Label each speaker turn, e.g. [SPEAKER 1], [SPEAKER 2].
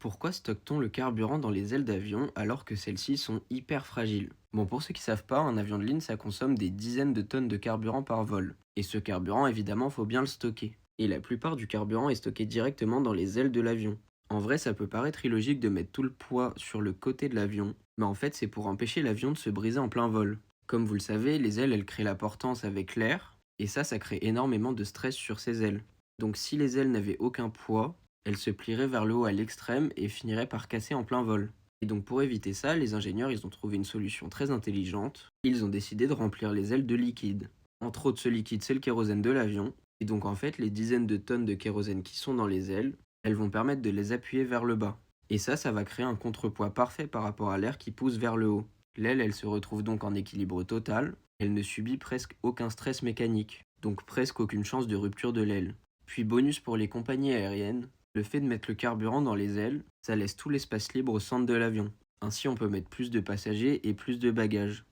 [SPEAKER 1] Pourquoi stocke-t-on le carburant dans les ailes d'avion alors que celles-ci sont hyper fragiles? Bon, pour ceux qui savent pas, un avion de ligne, ça consomme des dizaines de tonnes de carburant par vol. Et ce carburant, évidemment, faut bien le stocker. Et la plupart du carburant est stocké directement dans les ailes de l'avion. En vrai, ça peut paraître illogique de mettre tout le poids sur le côté de l'avion, mais en fait, c'est pour empêcher l'avion de se briser en plein vol. Comme vous le savez, les ailes, elles créent la portance avec l'air, et ça crée énormément de stress sur ces ailes. Donc si les ailes n'avaient aucun poids, elle se plierait vers le haut à l'extrême et finirait par casser en plein vol. Et donc pour éviter ça, les ingénieurs ils ont trouvé une solution très intelligente. Ils ont décidé de remplir les ailes de liquide. Entre autres, ce liquide, c'est le kérosène de l'avion. Et donc en fait, les dizaines de tonnes de kérosène qui sont dans les ailes, elles vont permettre de les appuyer vers le bas. Et ça va créer un contrepoids parfait par rapport à l'air qui pousse vers le haut. L'aile, elle se retrouve donc en équilibre total. Elle ne subit presque aucun stress mécanique. Donc presque aucune chance de rupture de l'aile. Puis bonus pour les compagnies aériennes, le fait de mettre le carburant dans les ailes, ça laisse tout l'espace libre au centre de l'avion. Ainsi, on peut mettre plus de passagers et plus de bagages.